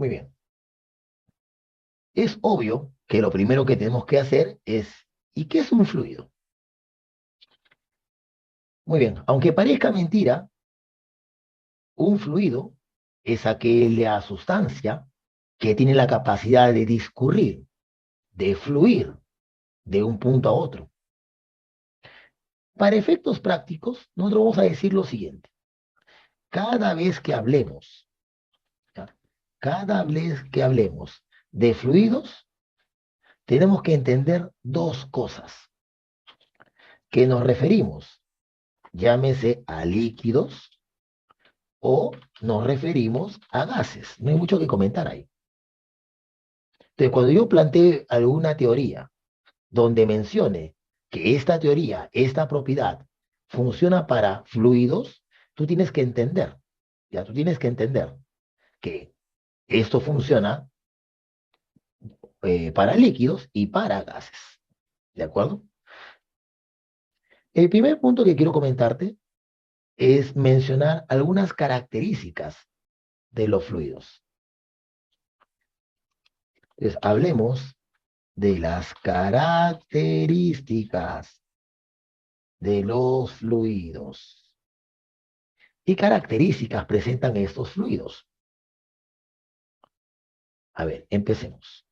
Muy bien. Es obvio que lo primero que tenemos que hacer es, ¿y qué es un fluido? Muy bien, aunque parezca mentira, un fluido es aquella sustancia que tiene la capacidad de discurrir, de fluir de un punto a otro. Para efectos prácticos, nosotros vamos a decir lo siguiente. Cada vez que hablemos, ¿ya? Cada vez que hablemos de fluidos, tenemos que entender dos cosas, que nos referimos, llámese a líquidos o nos referimos a gases. No hay mucho que comentar ahí. Entonces, cuando yo plantee alguna teoría donde mencione que esta teoría, esta propiedad, funciona para fluidos, tú tienes que entender, ya tú tienes que entender que esto funciona para líquidos y para gases, ¿de acuerdo? El primer punto que quiero comentarte es mencionar algunas características de los fluidos. Entonces, hablemos de las características de los fluidos. ¿Qué características presentan estos fluidos? A ver, empecemos.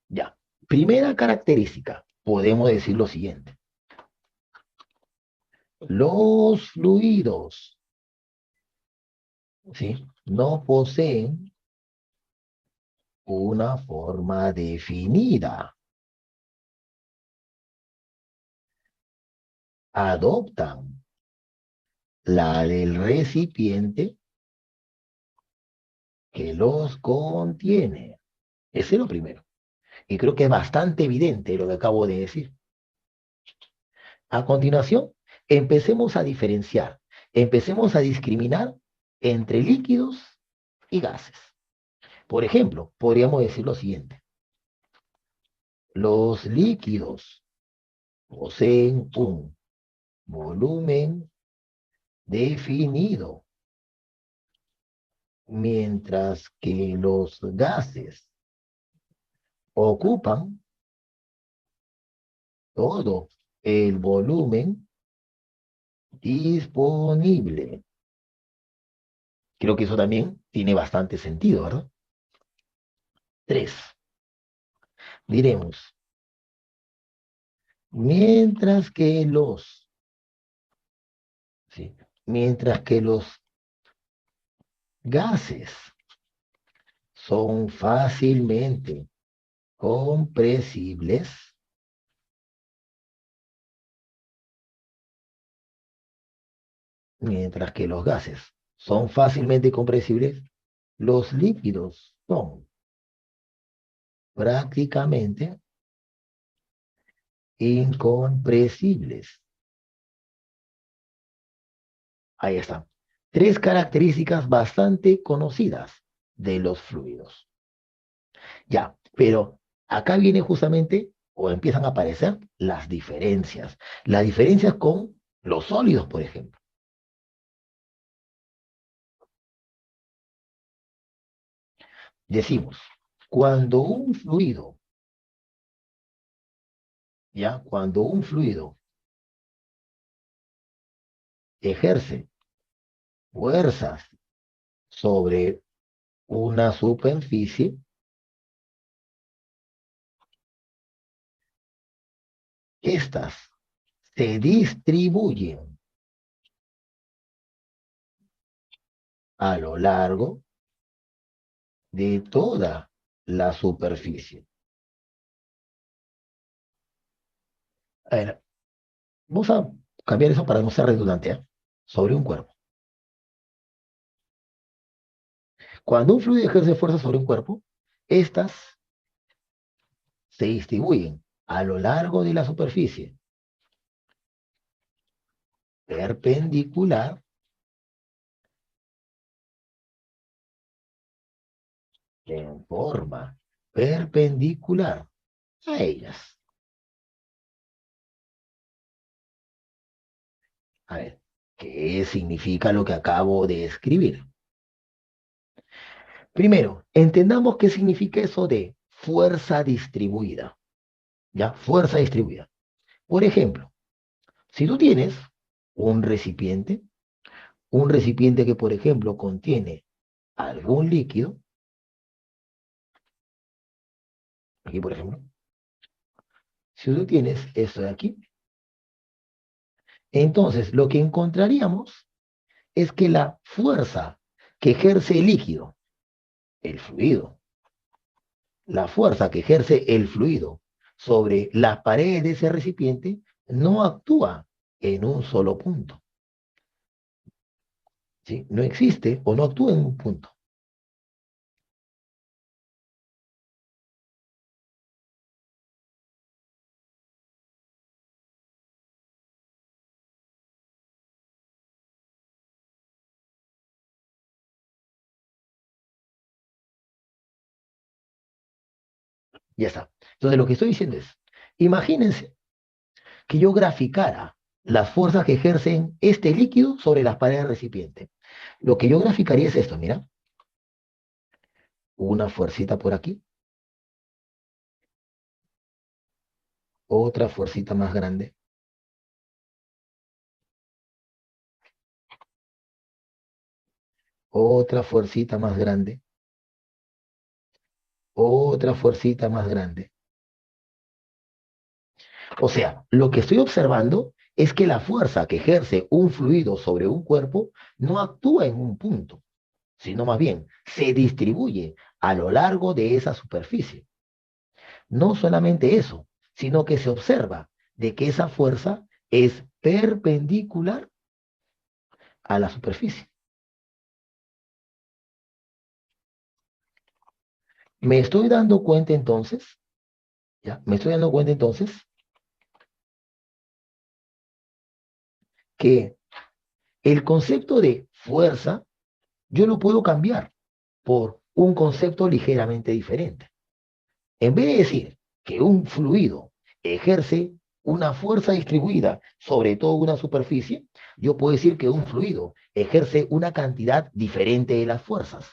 Ya. Primera característica, podemos decir lo siguiente. Los fluidos, ¿sí? No poseen una forma definida. Adoptan la del recipiente que los contiene. Ese es lo primero. Y creo que es bastante evidente lo que acabo de decir. A continuación, empecemos a diferenciar, empecemos a discriminar entre líquidos y gases. Por ejemplo, podríamos decir lo siguiente. Los líquidos poseen un volumen definido, mientras que los gases ocupan todo el volumen disponible. Creo que eso también tiene bastante sentido, ¿verdad? Tres, diremos, mientras que ¿sí? Mientras que los gases son fácilmente compresibles, mientras que los gases son fácilmente compresibles, los líquidos son prácticamente incompresibles. Ahí están. Tres características bastante conocidas de los fluidos. Ya, pero acá viene justamente o empiezan a aparecer las diferencias. Las diferencias con los sólidos, por ejemplo. Decimos, cuando un fluido, ya, cuando un fluido ejerce fuerzas sobre una superficie, estas se distribuyen a lo largo de toda la superficie. A ver, vamos a cambiar eso para no ser redundante, ¿eh? Sobre un cuerpo. Cuando un fluido ejerce fuerza sobre un cuerpo, estas se distribuyen a lo largo de la superficie perpendicular en forma perpendicular a ellas. A ver, ¿qué significa lo que acabo de escribir? Primero, entendamos qué significa eso de fuerza distribuida. ¿Ya? Fuerza distribuida. Por ejemplo, si tú tienes un recipiente que, por ejemplo, contiene algún líquido, aquí, por ejemplo, si tú tienes esto de aquí, entonces lo que encontraríamos es que la fuerza que ejerce el líquido, el fluido, la fuerza que ejerce el fluido sobre las paredes de ese recipiente no actúa en un solo punto, ¿sí? No existe o no actúa en un punto. Ya está. Entonces lo que estoy diciendo es, imagínense que yo graficara las fuerzas que ejercen este líquido sobre las paredes del recipiente. Lo que yo graficaría es esto, mira, una fuercita por aquí, otra fuercita más grande, otra fuercita más grande, otra fuercita más grande. O sea, lo que estoy observando es que la fuerza que ejerce un fluido sobre un cuerpo no actúa en un punto, sino más bien se distribuye a lo largo de esa superficie. No solamente eso, sino que se observa de que esa fuerza es perpendicular a la superficie. Me estoy dando cuenta entonces, ¿ya? Me estoy dando cuenta entonces que el concepto de fuerza yo lo puedo cambiar por un concepto ligeramente diferente. En vez de decir que un fluido ejerce una fuerza distribuida sobre toda una superficie, yo puedo decir que un fluido ejerce una cantidad diferente de las fuerzas.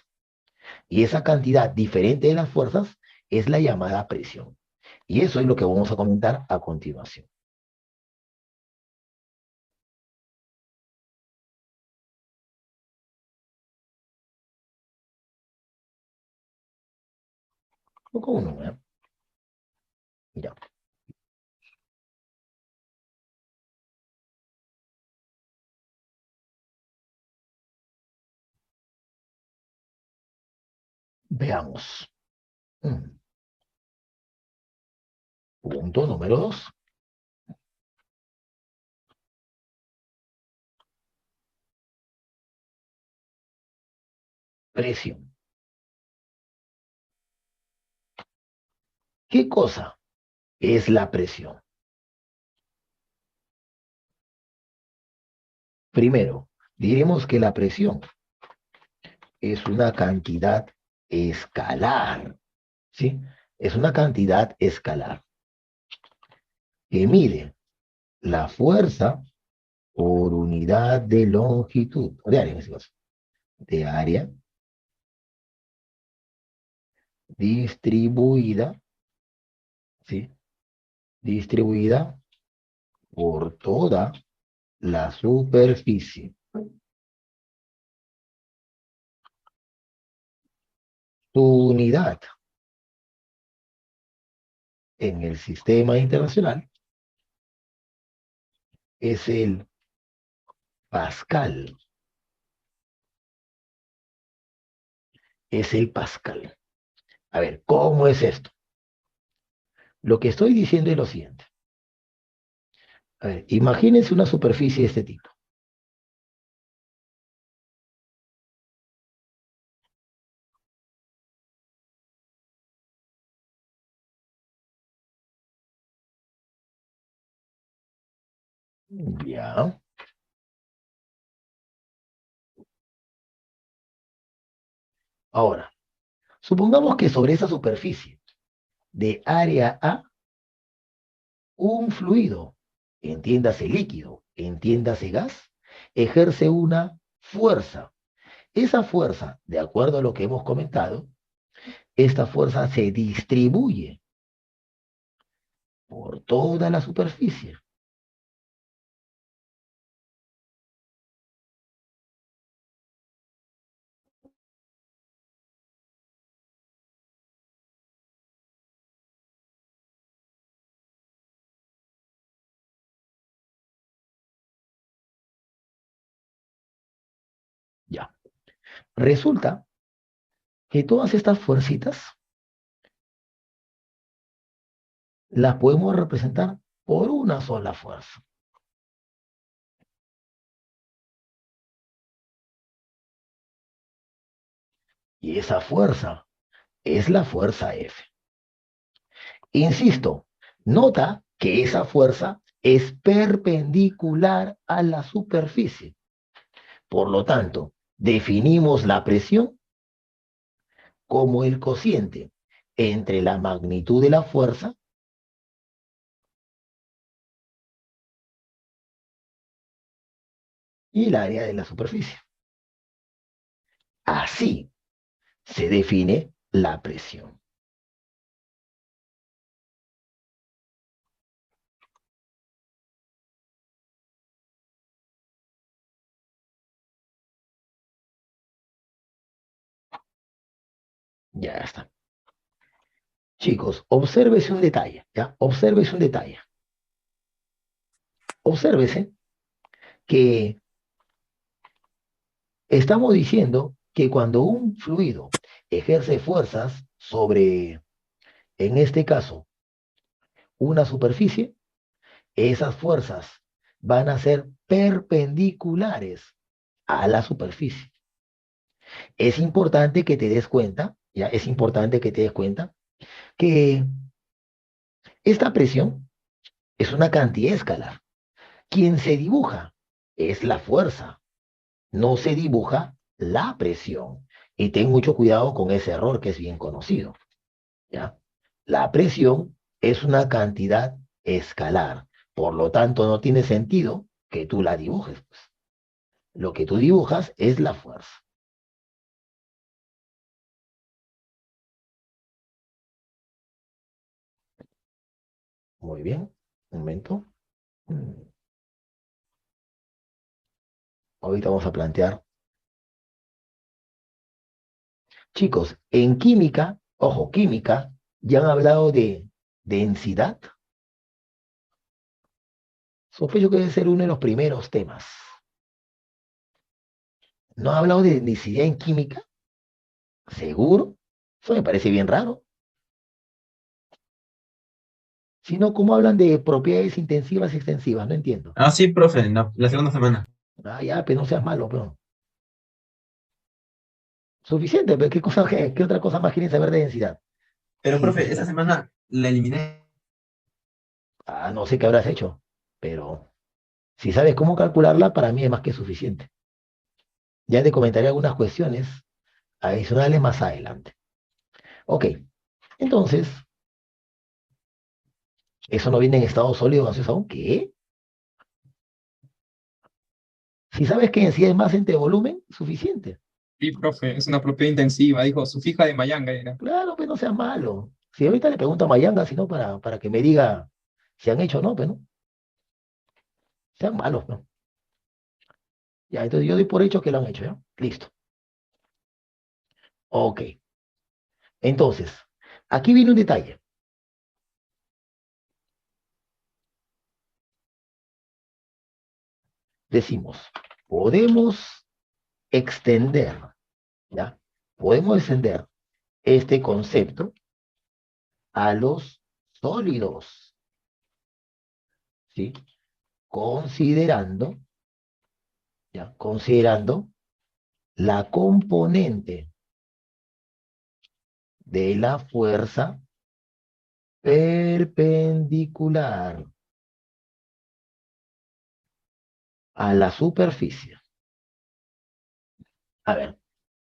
Y esa cantidad diferente de las fuerzas es la llamada presión. Y eso es lo que vamos a comentar a continuación. Poco uno, ¿eh? Ya, veamos. Mm, Punto número dos, presión. ¿Qué cosa es la presión? Primero, diremos que la presión es una cantidad escalar, ¿sí? Es una cantidad escalar que mide la fuerza por unidad de longitud, o de área en este caso, de área distribuida, ¿sí? Distribuida por toda la superficie. Su unidad en el sistema internacional es el Pascal, es el Pascal. A ver, ¿cómo es esto? Lo que estoy diciendo es lo siguiente. A ver, imagínense una superficie de este tipo. Ya. Ahora, supongamos que sobre esa superficie de área A, un fluido, entiéndase líquido, entiéndase gas, ejerce una fuerza. Esa fuerza, de acuerdo a lo que hemos comentado, esta fuerza se distribuye por toda la superficie. Ya. Resulta que todas estas fuercitas las podemos representar por una sola fuerza. Y esa fuerza es la fuerza F. Insisto, nota que esa fuerza es perpendicular a la superficie. Por lo tanto, definimos la presión como el cociente entre la magnitud de la fuerza y el área de la superficie. Así se define la presión. Ya está. Chicos, obsérvese un detalle, ¿ya? Obsérvese un detalle. Obsérvese que estamos diciendo que cuando un fluido ejerce fuerzas sobre, en este caso, una superficie, esas fuerzas van a ser perpendiculares a la superficie. Es importante que te des cuenta, ya es importante que te des cuenta que esta presión es una cantidad escalar. Quien se dibuja es la fuerza, no se dibuja la presión. Y ten mucho cuidado con ese error que es bien conocido, ¿ya? La presión es una cantidad escalar, por lo tanto no tiene sentido que tú la dibujes, pues. Lo que tú dibujas es la fuerza. Muy bien, un momento. Mm, Ahorita vamos a plantear. Chicos, en química, ojo, química, ya han hablado de densidad. Sospecho que debe ser uno de los primeros temas. ¿No ha hablado de densidad en química? ¿Seguro? Eso me parece bien raro. Si no, ¿cómo hablan de propiedades intensivas y extensivas? No entiendo. Ah, sí, profe, la segunda semana. Ah, ya, pero no seas malo, pero. Suficiente, pero ¿qué cosa, qué otra cosa más quieren saber de densidad? Pero, profe, esa semana la eliminé. Ah, no sé qué habrás hecho, pero si sabes cómo calcularla, para mí es más que suficiente. Ya te comentaré algunas cuestiones adicionales más adelante. Ok, entonces, ¿eso no viene en estado sólido gaseoso aún? ¿Qué? Si sabes que densidad es más entre volumen, suficiente. Sí, profe, es una propiedad intensiva, dijo, su fija de Mayanga era. Claro, pero no seas malo. Si ahorita le pregunto a Mayanga, si no, para que me diga si han hecho o no, pero no, sean malos, ¿no? Ya, entonces yo doy por hecho que lo han hecho, ¿ya? Listo. Ok. Entonces, aquí viene un detalle. Decimos, podemos extender, ¿ya? Podemos extender este concepto a los sólidos, ¿sí? Considerando, ¿ya? Considerando la componente de la fuerza perpendicular a la superficie. A ver,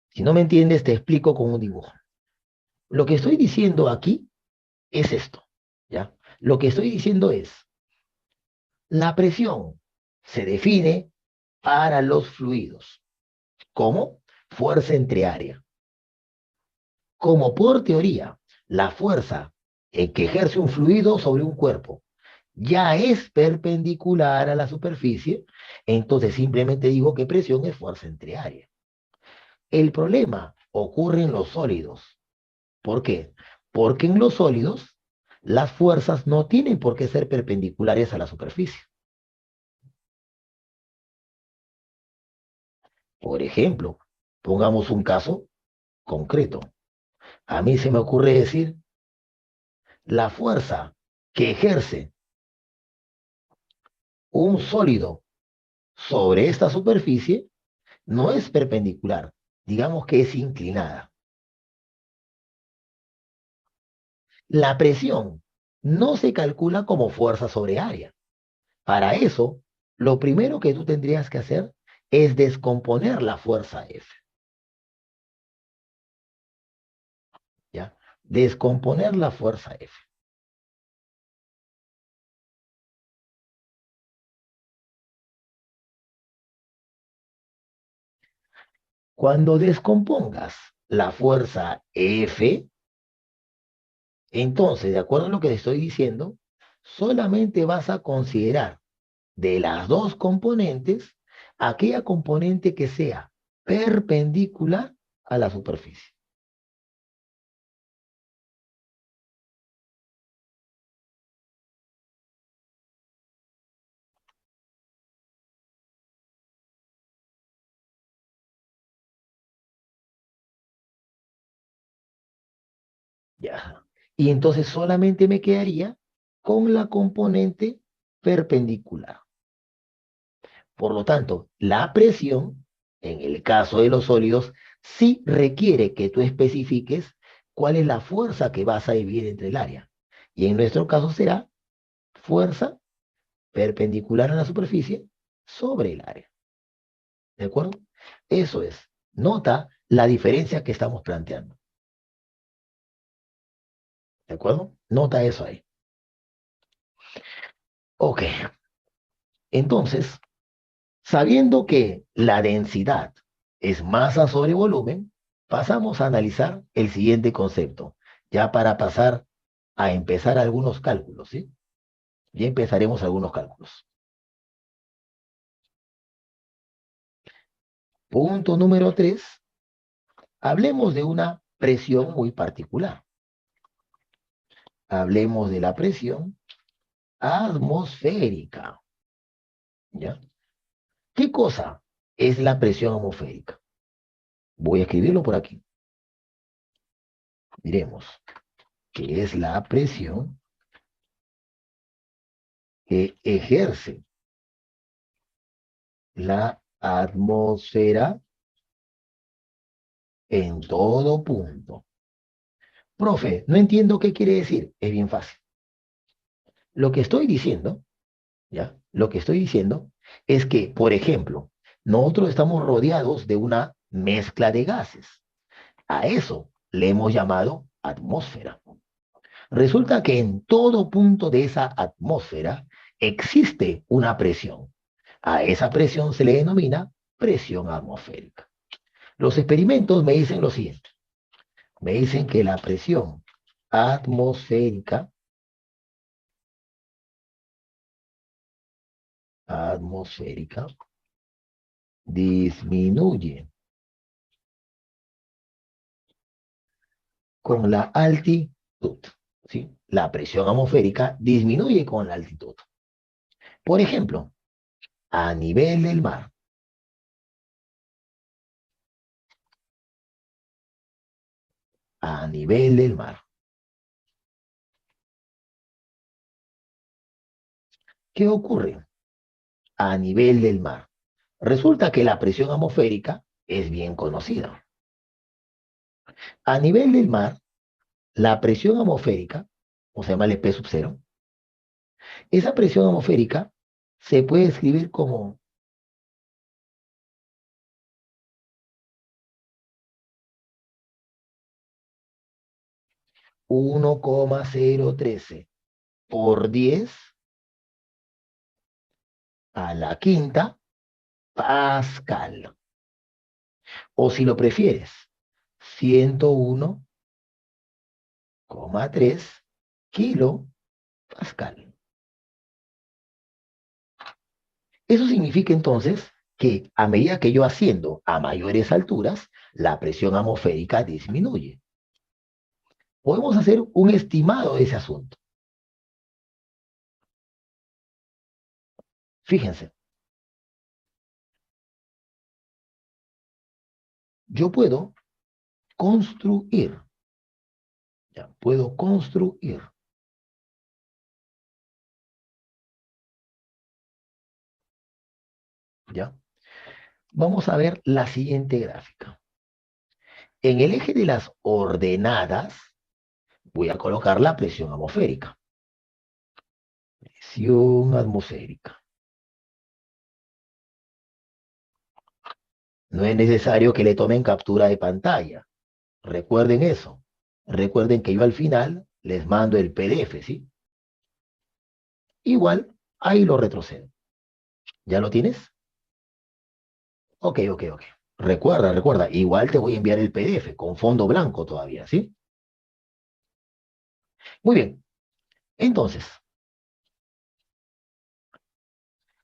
si no me entiendes, te explico con un dibujo. Lo que estoy diciendo aquí es esto, ¿ya? Lo que estoy diciendo es, la presión se define para los fluidos como fuerza entre área. Como por teoría, la fuerza que ejerce un fluido sobre un cuerpo ya es perpendicular a la superficie, entonces simplemente digo que presión es fuerza entre área. El problema ocurre en los sólidos. ¿Por qué? Porque en los sólidos las fuerzas no tienen por qué ser perpendiculares a la superficie. Por ejemplo, pongamos un caso concreto. A mí se me ocurre decir, la fuerza que ejerce un sólido sobre esta superficie no es perpendicular, digamos que es inclinada. La presión no se calcula como fuerza sobre área. Para eso, lo primero que tú tendrías que hacer es descomponer la fuerza F. ¿Ya? Descomponer la fuerza F. Cuando descompongas la fuerza F, entonces, de acuerdo a lo que te estoy diciendo, solamente vas a considerar de las dos componentes aquella componente que sea perpendicular a la superficie. Ya. Y entonces solamente me quedaría con la componente perpendicular. Por lo tanto, la presión, en el caso de los sólidos, sí requiere que tú especifiques cuál es la fuerza que vas a dividir entre el área. Y en nuestro caso será fuerza perpendicular a la superficie sobre el área. ¿De acuerdo? Eso es. Nota la diferencia que estamos planteando. ¿De acuerdo? Nota eso ahí. Ok. Entonces, sabiendo que la densidad es masa sobre volumen, pasamos a analizar el siguiente concepto, ya para pasar a empezar algunos cálculos, ¿sí? Ya empezaremos algunos cálculos. Punto número 3. Hablemos de una presión muy particular. Hablemos de la presión atmosférica, ¿ya? ¿Qué cosa es la presión atmosférica? Voy a escribirlo por aquí. Diremos que es la presión que ejerce la atmósfera en todo punto. Profe, no entiendo qué quiere decir. Es bien fácil. Lo que estoy diciendo, ¿ya? Lo que estoy diciendo es que, por ejemplo, nosotros estamos rodeados de una mezcla de gases. A eso le hemos llamado atmósfera. Resulta que en todo punto de esa atmósfera existe una presión. A esa presión se le denomina presión atmosférica. Los experimentos me dicen lo siguiente. Me dicen que la presión atmosférica disminuye con la altitud. ¿Sí? La presión atmosférica disminuye con la altitud. Por ejemplo, a nivel del mar, a nivel del mar, ¿qué ocurre? A nivel del mar. Resulta que la presión atmosférica es bien conocida. A nivel del mar, la presión atmosférica, o se llama el P sub cero, esa presión atmosférica se puede escribir como 1,013 por 10 a la quinta pascal. O si lo prefieres, 101,3 kilopascal. Eso significa entonces que a medida que yo asciendo a mayores alturas, la presión atmosférica disminuye. Podemos hacer un estimado de ese asunto. Fíjense, yo puedo construir, ya, puedo construir, ya. Vamos a ver la siguiente gráfica. En el eje de las ordenadas, voy a colocar la presión atmosférica. Presión atmosférica. No es necesario que le tomen captura de pantalla. Recuerden eso. Recuerden que yo al final les mando el PDF, ¿sí? Igual, ahí lo retrocedo. ¿Ya lo tienes? Ok. Recuerda, igual te voy a enviar el PDF con fondo blanco todavía, ¿sí? Muy bien. Entonces,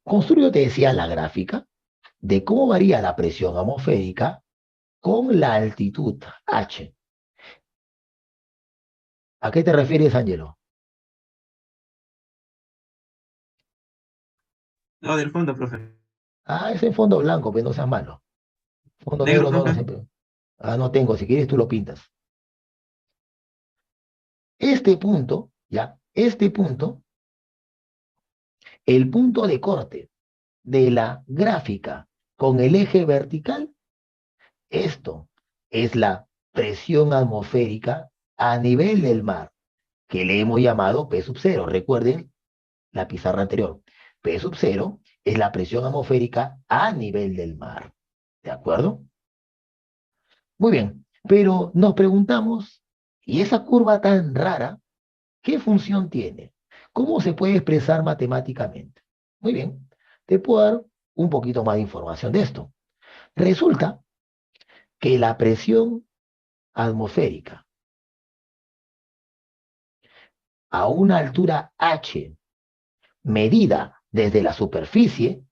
construyo, te decía, la gráfica de cómo varía la presión atmosférica con la altitud H. ¿A qué te refieres, Ángelo? No, del fondo, profe. Ah, es en fondo blanco, pero no seas malo. Fondo Negro, negro no lo profe. siempre. Ah, no tengo. Si quieres, tú lo pintas. Este punto, ya, este punto, el punto de corte de la gráfica con el eje vertical, esto es la presión atmosférica a nivel del mar, que le hemos llamado P sub cero. Recuerden la pizarra anterior. P sub cero es la presión atmosférica a nivel del mar. ¿De acuerdo? Muy bien, pero nos preguntamos, ¿y esa curva tan rara, qué función tiene? ¿Cómo se puede expresar matemáticamente? Muy bien, te puedo dar un poquito más de información de esto. Resulta que la presión atmosférica a una altura h medida desde la superficie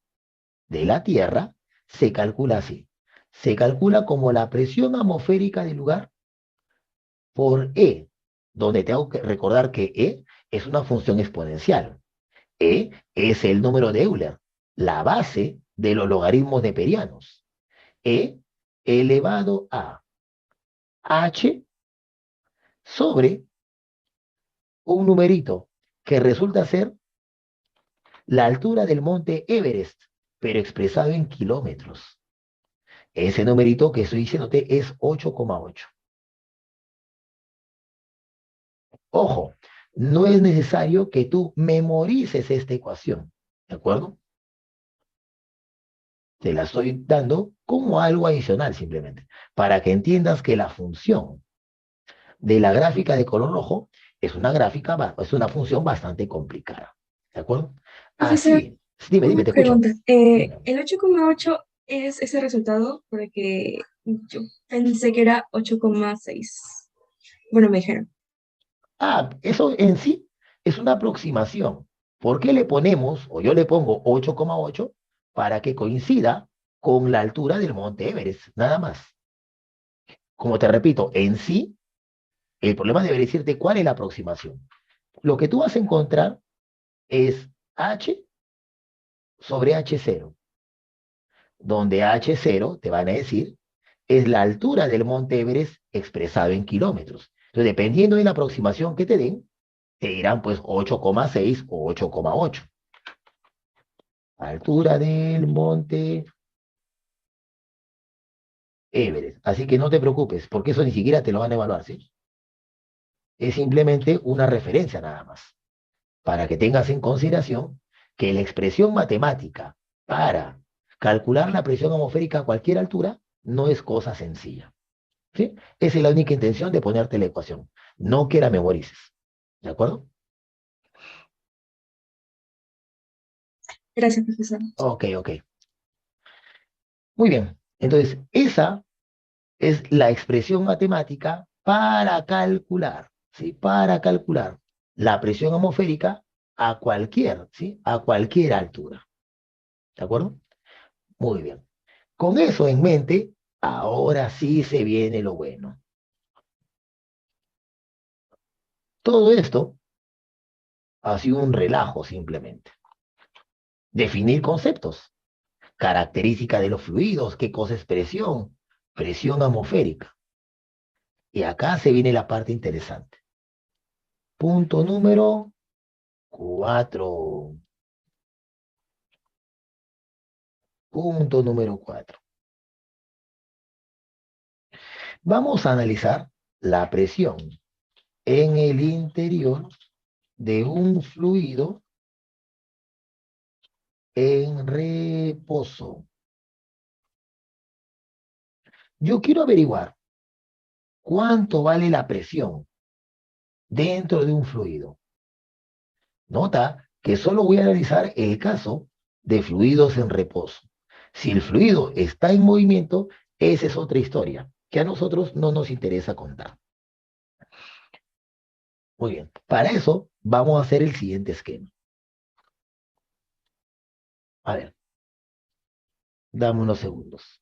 de la Tierra se calcula así. Se calcula como la presión atmosférica del lugar por E, donde tengo que recordar que E es una función exponencial. E es el número de Euler, la base de los logaritmos neperianos. E elevado a h sobre un numerito que resulta ser la altura del monte Everest, pero expresado en kilómetros. Ese numerito que estoy diciéndote es 8,8. Ojo, no es necesario que tú memorices esta ecuación, ¿de acuerdo? Te la estoy dando como algo adicional simplemente, para que entiendas que la función de la gráfica de color rojo es una gráfica, es una función bastante complicada, ¿de acuerdo? Profesor, Así, dime, una te escucho. pregunta. Dime. ¿El 8,8 es ese resultado? Porque yo pensé que era 8,6. Bueno, me dijeron. Ah, eso en sí es una aproximación. ¿Por qué le ponemos, o yo le pongo 8,8 para que coincida con la altura del monte Everest? Nada más. Como te repito, en sí, el problema debe decirte cuál es la aproximación. Lo que tú vas a encontrar es H sobre H0, donde H0 te van a decir es la altura del monte Everest expresado en kilómetros. Entonces, dependiendo de la aproximación que te den, te dirán pues 8,6 o 8,8. Altura del monte Everest. Así que no te preocupes, porque eso ni siquiera te lo van a evaluar, ¿sí? Es simplemente una referencia nada más, para que tengas en consideración que la expresión matemática para calcular la presión atmosférica a cualquier altura no es cosa sencilla, ¿sí? Esa es la única intención de ponerte la ecuación, no que la memorices, ¿de acuerdo? Gracias, profesor. Ok, ok. Muy bien. Entonces, esa es la expresión matemática para calcular, ¿sí? Para calcular la presión atmosférica a cualquier, ¿sí? A cualquier altura. ¿De acuerdo? Muy bien. Con eso en mente, ahora sí se viene lo bueno. Todo esto ha sido un relajo simplemente. Definir conceptos, características de los fluidos, qué cosa es presión, presión atmosférica. Y acá se viene la parte interesante. Punto número 4. Punto número 4. Vamos a analizar la presión en el interior de un fluido en reposo. Yo quiero averiguar cuánto vale la presión dentro de un fluido. Nota que solo voy a analizar el caso de fluidos en reposo. Si el fluido está en movimiento, esa es otra historia que a nosotros no nos interesa contar. Muy bien, para eso vamos a hacer el siguiente esquema. A ver, dame unos segundos.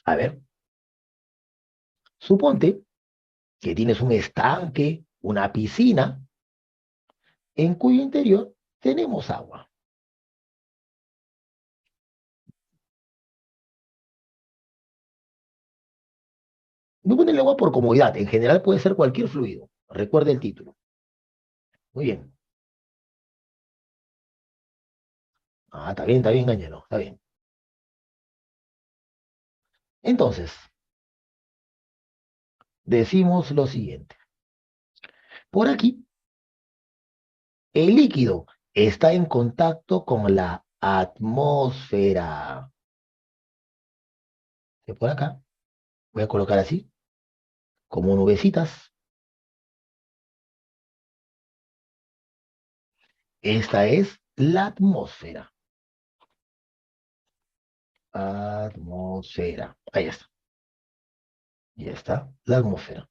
A ver, suponte que tienes un estanque, una piscina, en cuyo interior tenemos agua. No ponen el agua por comodidad, en general puede ser cualquier fluido. Recuerda el título. Muy bien. Ah, está bien, Ángelo, está bien. Entonces, decimos lo siguiente. Por aquí, el líquido está en contacto con la atmósfera. De por acá, voy a colocar así, como nubecitas. Esta es la atmósfera. Atmósfera. Ahí está. Ya está la atmósfera.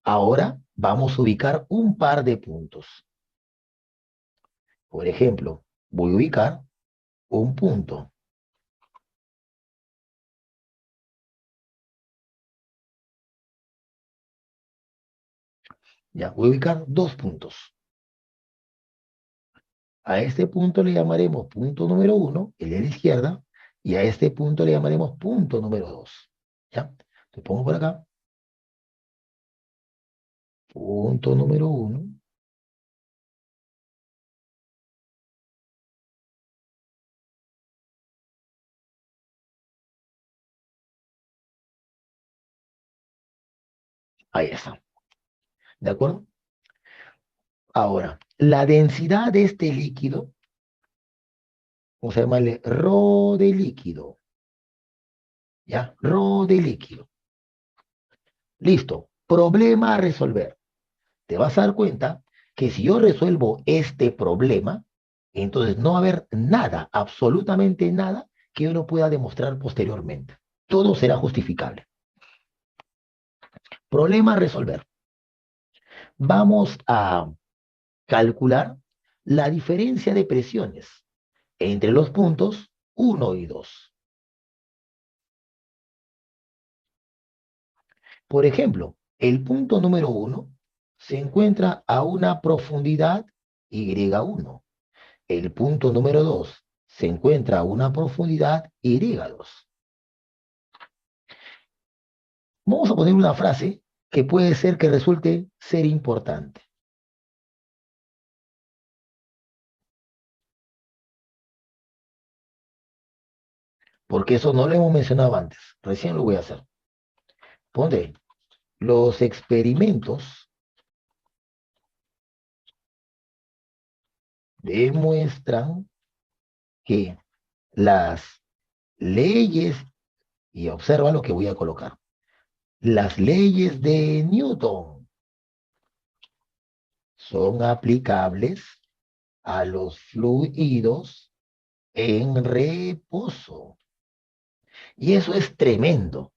Ahora vamos a ubicar un par de puntos. Por ejemplo, voy a ubicar un punto. Ya, voy a ubicar dos puntos. A este punto le llamaremos punto número 1, el de la izquierda, y a este punto le llamaremos punto número 2. ¿Ya? Te pongo por acá. Punto número 1. Ahí está. ¿De acuerdo? Ahora, la densidad de este líquido, vamos a llamarle rho de líquido. ¿Ya? Rho de líquido. Listo. Problema a resolver. Te vas a dar cuenta que si yo resuelvo este problema, entonces no va a haber nada, absolutamente nada, que yo no pueda demostrar posteriormente. Todo será justificable. Problema a resolver. Vamos a calcular la diferencia de presiones entre los puntos 1 y 2. Por ejemplo, el punto número 1 se encuentra a una profundidad Y1. El punto número 2 se encuentra a una profundidad Y2. Vamos a poner una frase que puede ser que resulte ser importante, porque eso no lo hemos mencionado antes. Recién lo voy a hacer. Ponte, los experimentos demuestran que las leyes, y observa lo que voy a colocar, Las leyes de Newton son aplicables a los fluidos en reposo. Y eso es tremendo,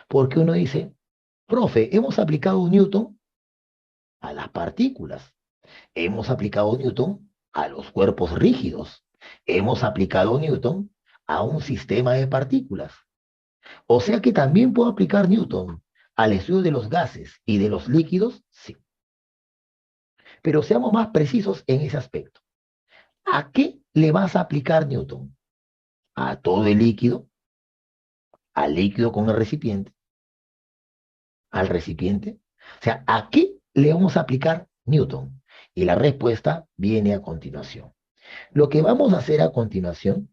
porque uno dice, profe, hemos aplicado Newton a las partículas, hemos aplicado Newton a los cuerpos rígidos, hemos aplicado Newton a un sistema de partículas. O sea que también puedo aplicar Newton al estudio de los gases y de los líquidos, sí. Pero seamos más precisos en ese aspecto. ¿A qué le vas a aplicar Newton? ¿A todo el líquido? ¿Al líquido con el recipiente? ¿Al recipiente? O sea, ¿a qué le vamos a aplicar Newton? Y la respuesta viene a continuación. Lo que vamos a hacer a continuación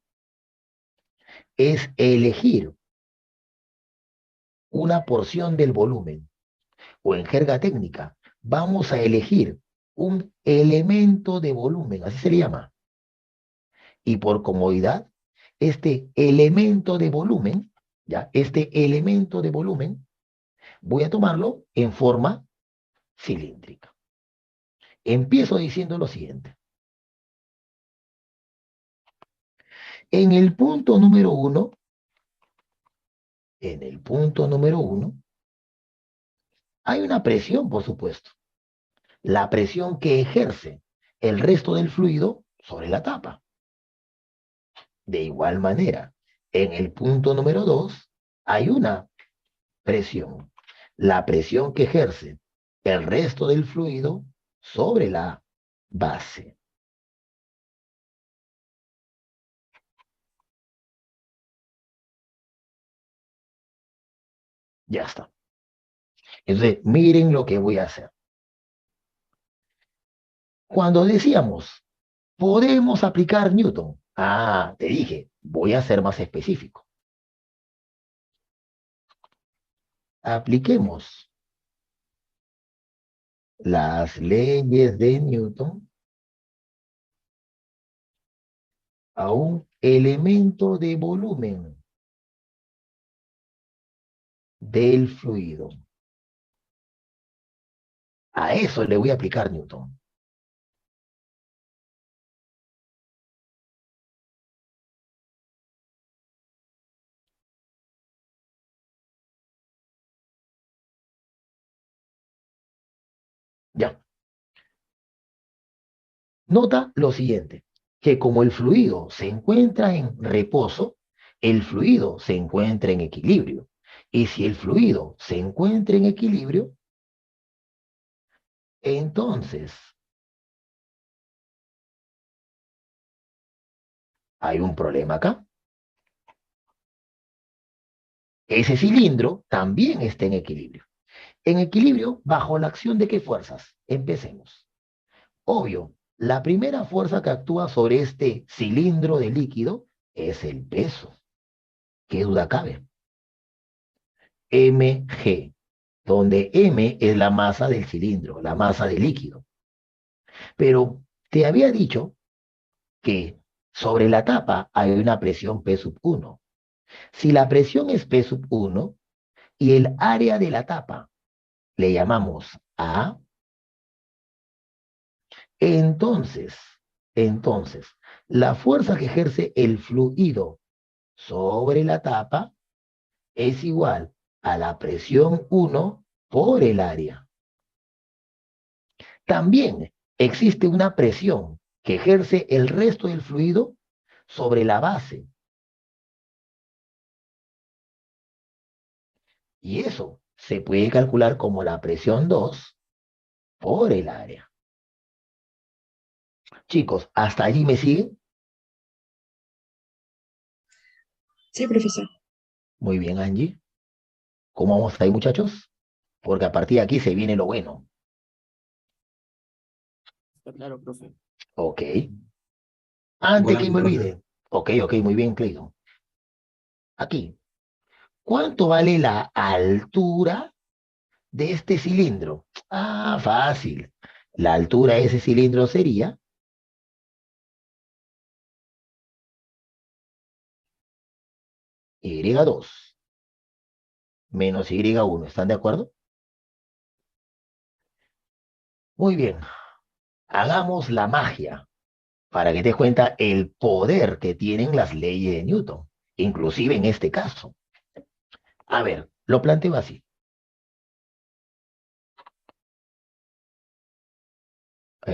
es elegir una porción del volumen, o en jerga técnica, vamos a elegir un elemento de volumen, así se le llama. Y por comodidad, este elemento de volumen, ¿ya? Este elemento de volumen, voy a tomarlo en forma cilíndrica. Empiezo diciendo lo siguiente. En el punto número uno, en el punto número uno, hay una presión, por supuesto. La presión que ejerce el resto del fluido sobre la tapa. De igual manera, en el punto número 2 hay una presión. La presión que ejerce el resto del fluido sobre la base. Ya está. Entonces, miren lo que voy a hacer. Cuando decíamos, podemos aplicar Newton. Ah, te dije, voy a ser más específico. Apliquemos las leyes de Newton a un elemento de volumen del fluido. A eso le voy a aplicar Newton. Ya. Nota lo siguiente, que como el fluido se encuentra en reposo, el fluido se encuentra en equilibrio. Y si el fluido se encuentra en equilibrio, entonces hay un problema acá. Ese cilindro también está en equilibrio. En equilibrio, ¿bajo la acción de qué fuerzas? Empecemos. Obvio, la primera fuerza que actúa sobre este cilindro de líquido es el peso. ¿Qué duda cabe? mg, donde m es la masa del cilindro, la masa del líquido. Pero te había dicho que sobre la tapa hay una presión P sub 1. Si la presión es P sub 1 y el área de la tapa le llamamos A, entonces, entonces, la fuerza que ejerce el fluido sobre la tapa es igual a la presión 1 por el área. También existe una presión que ejerce el resto del fluido sobre la base. Y eso se puede calcular como la presión 2 por el área. Chicos, ¿hasta allí me siguen? Sí, profesor. Muy bien, Angie. ¿Cómo vamos ahí, muchachos? Porque a partir de aquí se viene lo bueno. Está claro, profe. Ok. Antes que Volando, me profe. olvide. Ok, ok, muy bien, Cleiton. Aquí. ¿Cuánto vale la altura de este cilindro? Ah, fácil. La altura de ese cilindro sería Y2. menos Y1. ¿Están de acuerdo? Muy bien. Hagamos la magia para que te des cuenta el poder que tienen las leyes de Newton, inclusive en este caso. A ver, lo planteo así.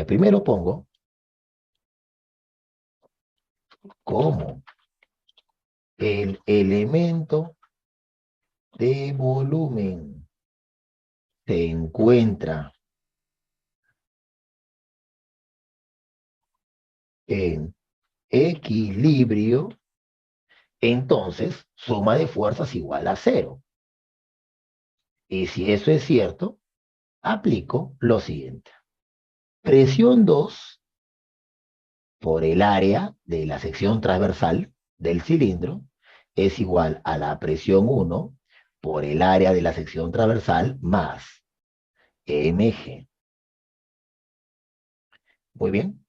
Primero pongo como el elemento de volumen se encuentra en equilibrio, entonces suma de fuerzas igual a 0. Y si eso es cierto, aplico lo siguiente. Presión 2 por el área de la sección transversal del cilindro es igual a la presión 1 por el área de la sección transversal más mg. Muy bien.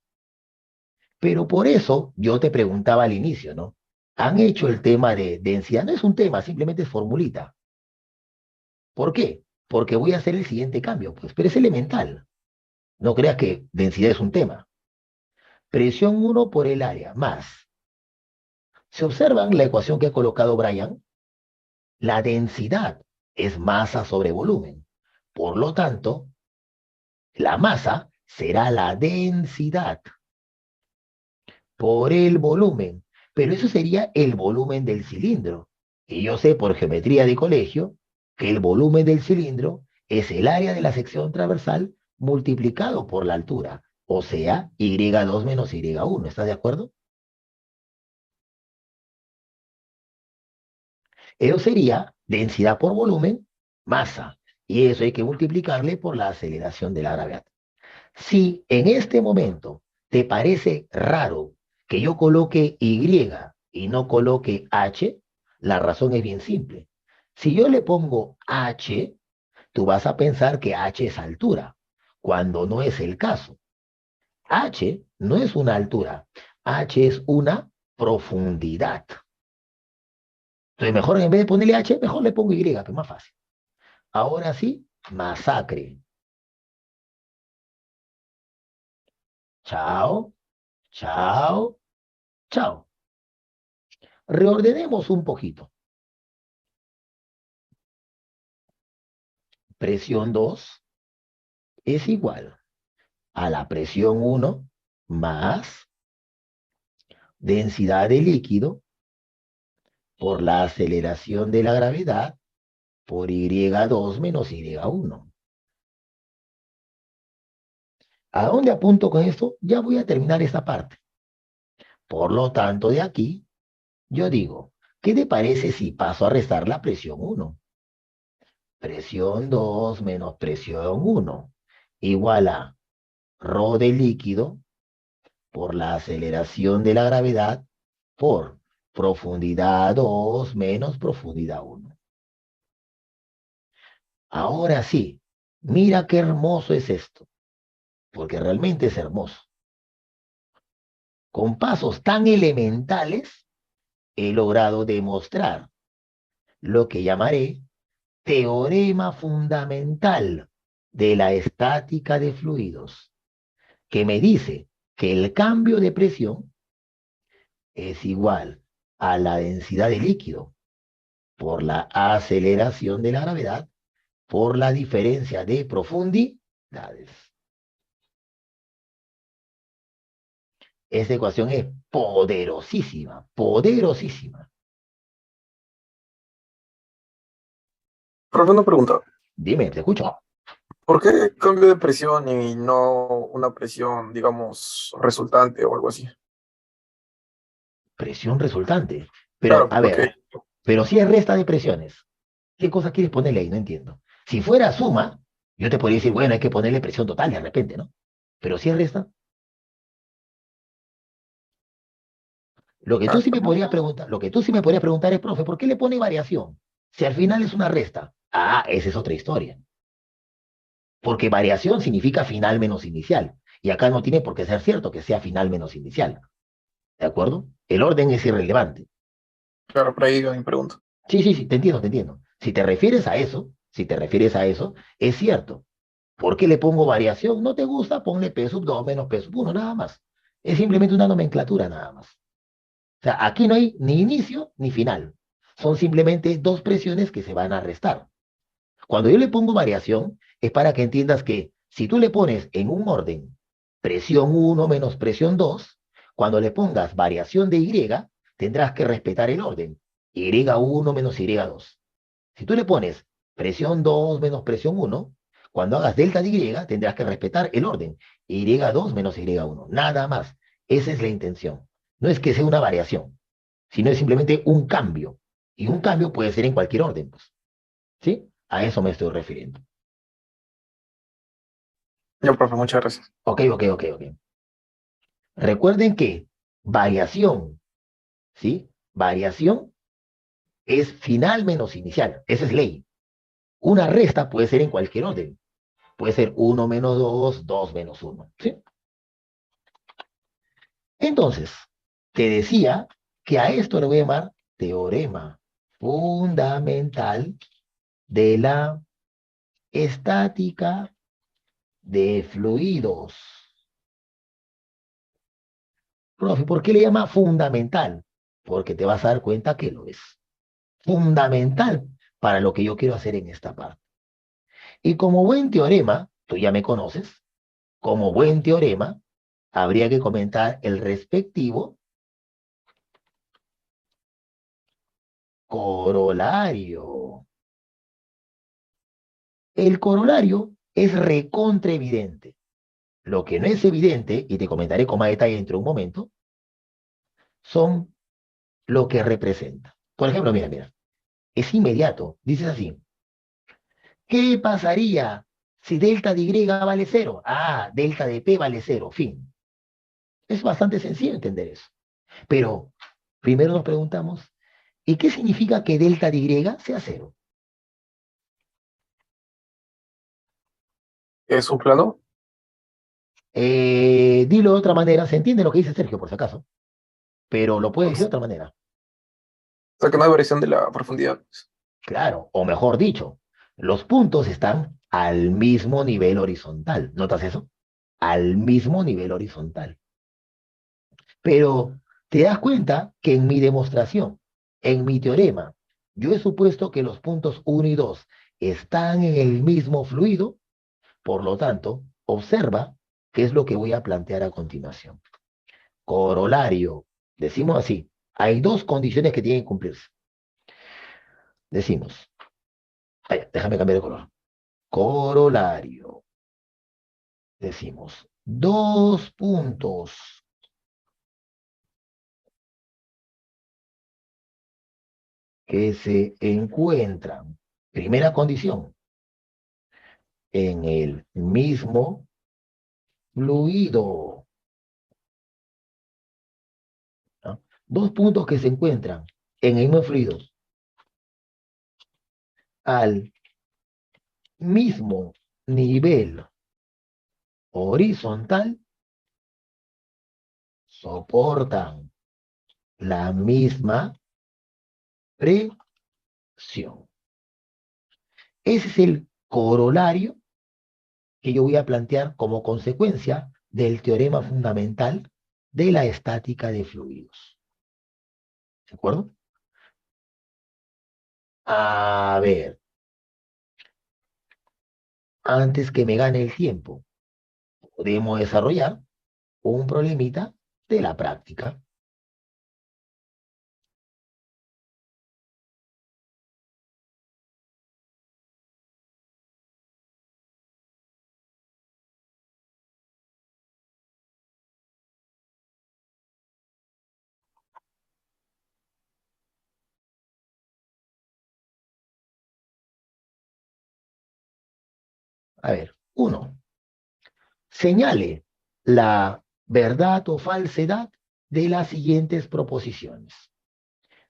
Pero por eso yo te preguntaba al inicio, ¿no? Han hecho el tema de densidad, no es un tema, simplemente es formulita. ¿Por qué? Porque voy a hacer el siguiente cambio, pues, pero es elemental. No creas que densidad es un tema. Presión 1 por el área más. ¿Se observan la ecuación que ha colocado Brian? La densidad es masa sobre volumen. Por lo tanto, la masa será la densidad por el volumen. Pero eso sería el volumen del cilindro. Y yo sé por geometría de colegio que el volumen del cilindro es el área de la sección transversal multiplicado por la altura. O sea, Y2 menos Y1. ¿Estás de acuerdo? Eso sería densidad por volumen, masa. Y eso hay que multiplicarle por la aceleración de la gravedad. Si en este momento te parece raro que yo coloque Y y no coloque H, la razón es bien simple. Si yo le pongo H, tú vas a pensar que H es altura, cuando no es el caso. H no es una altura, H es una profundidad. Entonces, mejor en vez de ponerle H, mejor le pongo Y, que es más fácil. Ahora sí, masacre. Chao, chao, chao. Reordenemos un poquito. Presión 2 es igual a la presión 1 más densidad de líquido por la aceleración de la gravedad por Y2 menos Y1. ¿A dónde apunto con esto? Ya voy a terminar esta parte. Por lo tanto, de aquí, yo digo, ¿qué te parece si paso a restar la presión 1? Presión 2 menos presión 1 igual a ρ de líquido por la aceleración de la gravedad por profundidad 2 menos profundidad 1. Ahora sí, mira qué hermoso es esto, porque realmente es hermoso. Con pasos tan elementales he logrado demostrar lo que llamaré teorema fundamental de la estática de fluidos, que me dice que el cambio de presión es igual a la densidad de líquido por la aceleración de la gravedad por la diferencia de profundidades. Esta ecuación es poderosísima, poderosísima. Profe, una pregunta. Dime, te escucho. ¿Por qué cambio de presión y no una presión, digamos, resultante o algo así? Presión resultante. Pero, Claro, a porque, ver, pero si es resta de presiones, ¿qué cosa quieres ponerle ahí? No entiendo. Si fuera suma, yo te podría decir, bueno, hay que ponerle presión total de repente, ¿no? Pero si es resta, lo que tú ah, sí me podrías preguntar, lo que tú sí me podrías preguntar es, profe, ¿por qué le pone variación? Si al final es una resta. Ah, esa es otra historia. Porque variación significa final menos inicial. Y acá no tiene por qué ser cierto que sea final menos inicial. ¿De acuerdo? El orden es irrelevante. claro, por ahí iba mi pregunta. Sí, sí, sí, te entiendo, te entiendo. Si te refieres a eso, es cierto. ¿Por qué le pongo variación? ¿No te gusta? Ponle P sub 2 menos P sub 1, nada más. Es simplemente una nomenclatura, nada más. O sea, aquí no hay ni inicio ni final. Son simplemente dos presiones que se van a restar. Cuando yo le pongo variación, es para que entiendas que si tú le pones en un orden presión 1 menos presión 2, cuando le pongas variación de Y, tendrás que respetar el orden. Y1 menos Y2. Si tú le pones presión 2 menos presión 1, cuando hagas delta de Y, tendrás que respetar el orden. Y2 menos Y1. Nada más. Esa es la intención. No es que sea una variación, sino es simplemente un cambio. Y un cambio puede ser en cualquier orden, pues. ¿Sí? A eso me estoy refiriendo. Ya, profe, muchas gracias. Ok, ok, ok, ok. Recuerden que variación, ¿sí? Variación es final menos inicial. Esa es ley. Una resta puede ser en cualquier orden. Puede ser 1 menos 2, 2 menos 1. ¿Sí? Entonces, te decía que a esto le voy a llamar teorema fundamental de la estática de fluidos. Profe, ¿por qué le llama fundamental? Porque te vas a dar cuenta que lo es. Fundamental para lo que yo quiero hacer en esta parte. Y como buen teorema, tú ya me conoces, como buen teorema, habría que comentar el respectivo corolario. El corolario es recontra evidente. Lo que no es evidente, y te comentaré con más detalle dentro de un momento, son lo que representa. Por ejemplo, mira, mira, es inmediato. Dices así, ¿qué pasaría si delta de Y vale cero? Ah, delta de P vale cero, fin. Es bastante sencillo entender eso. Pero primero nos preguntamos, ¿y qué significa que delta de Y sea cero? ¿Es un plano? Dilo de otra manera, se entiende lo que dice Sergio, por si acaso, pero lo puedes O decir de otra manera. sea, que no hay variación de la profundidad. Claro, o mejor dicho, los puntos están al mismo nivel horizontal. ¿Notas eso? Al mismo nivel horizontal. Pero te das cuenta que en mi demostración, en mi teorema, yo he supuesto que los puntos 1 y 2 están en el mismo fluido, por lo tanto, observa qué es lo que voy a plantear a continuación. Corolario. Decimos así, hay dos condiciones que tienen que cumplirse. Decimos, déjame cambiar de color. Corolario. Decimos, dos puntos que se encuentran, primera condición, en el mismo fluido. ¿No? Dos puntos que se encuentran en el mismo fluido al mismo nivel horizontal soportan la misma presión. Ese es el corolario que yo voy a plantear como consecuencia del teorema fundamental de la estática de fluidos. ¿De acuerdo? A ver, antes que me gane el tiempo, podemos desarrollar un problemita de la práctica. A ver, uno, señale la verdad o falsedad de las siguientes proposiciones.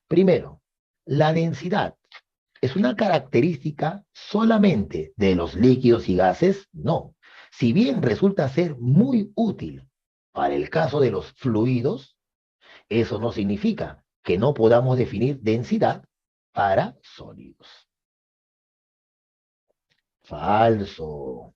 Primero, la densidad es una característica solamente de los líquidos y gases. No. Si bien resulta ser muy útil para el caso de los fluidos, eso no significa que no podamos definir densidad para sólidos. Falso.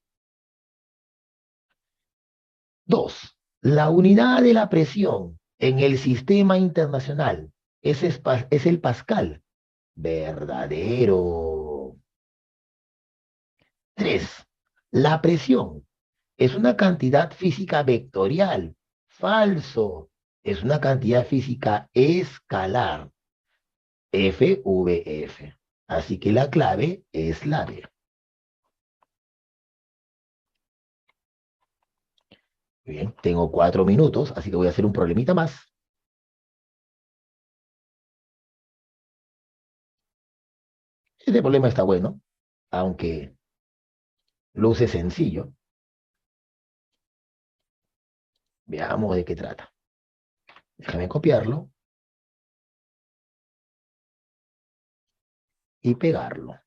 2. La unidad de la presión en el sistema internacional es el Pascal. Verdadero. 3. La presión es una cantidad física vectorial. Falso. Es una cantidad física escalar. FVF. Así que la clave es la B. Bien, tengo 4 minutos, así que voy a hacer un problemita más. Este problema está bueno, aunque luce sencillo. Veamos de qué trata. Déjame copiarlo y pegarlo.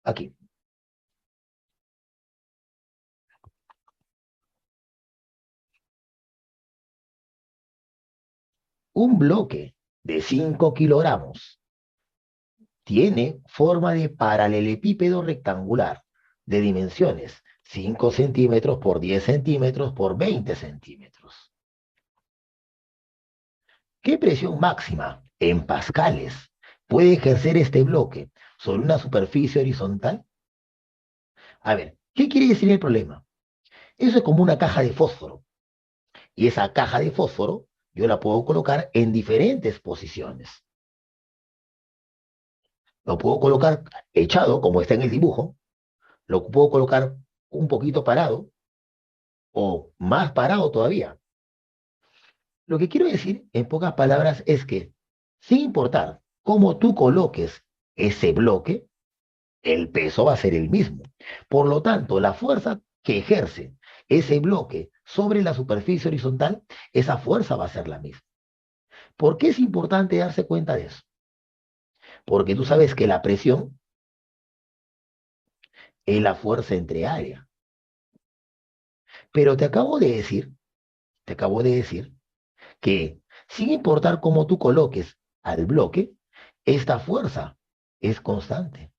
Aquí. Un bloque de 5 kilogramos tiene forma de paralelepípedo rectangular de dimensiones 5 centímetros por 10 centímetros por 20 centímetros. ¿Qué presión máxima en pascales puede ejercer este bloque sobre una superficie horizontal? A ver, ¿qué quiere decir el problema? Eso es como una caja de fósforo. Y esa caja de fósforo yo la puedo colocar en diferentes posiciones. Lo puedo colocar echado, como está en el dibujo. Lo puedo colocar un poquito parado o más parado todavía. Lo que quiero decir, en pocas palabras, es que sin importar cómo tú coloques ese bloque, el peso va a ser el mismo. Por lo tanto, la fuerza que ejerce ese bloque sobre la superficie horizontal, esa fuerza va a ser la misma. ¿Por qué es importante darse cuenta de eso? Porque tú sabes que la presión es la fuerza entre área. Pero te acabo de decir que sin importar cómo tú coloques al bloque, esta fuerza es constante.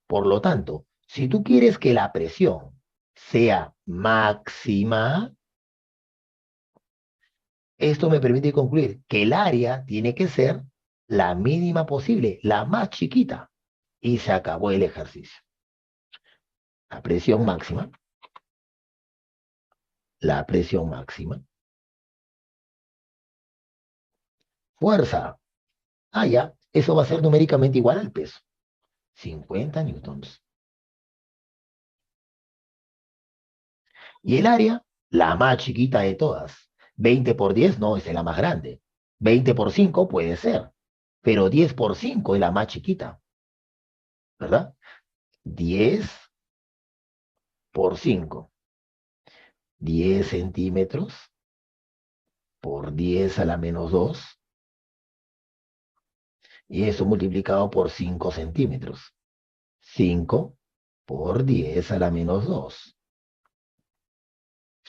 Por lo tanto, si tú quieres que la presión sea máxima, esto me permite concluir que el área tiene que ser la mínima posible, la más chiquita, y se acabó el ejercicio. La presión máxima, la presión máxima, fuerza, ya, eso va a ser numéricamente igual al peso, 50 newtons. Y el área, la más chiquita de todas, 20 por 10 no es la más grande, 20 por 5 puede ser, pero 10 por 5 es la más chiquita, ¿verdad? 10 por 5, 10 centímetros por 10 a la menos 2, y eso multiplicado por 5 centímetros. 5 por 10 a la menos 2.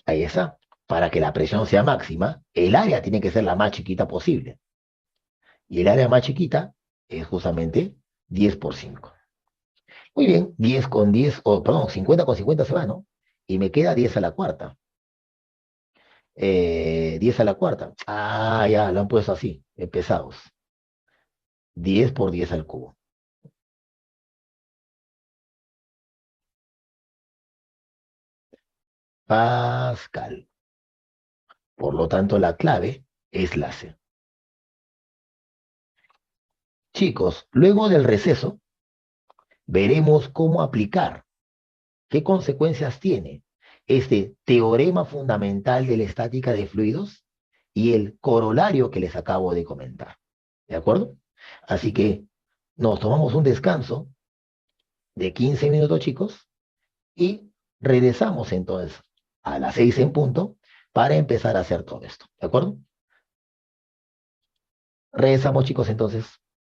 Ahí está. Para que la presión sea máxima, el área tiene que ser la más chiquita posible. Y el área más chiquita es justamente 10 por 5. Muy bien, 10 con 10, perdón, 50 con 50 se va, ¿no? Y me queda 10 a la cuarta. 10 a la cuarta. Ya, lo han puesto así, pesados. 10 por 10 al cubo. Pascal. Por lo tanto, la clave es la C. Chicos, luego del receso, veremos cómo aplicar, qué consecuencias tiene este teorema fundamental de la estática de fluidos y el corolario que les acabo de comentar. ¿De acuerdo? Así que nos tomamos un descanso de 15 minutos, chicos, y regresamos entonces a las 6 en punto para empezar a hacer todo esto. ¿De acuerdo? Regresamos, chicos, entonces.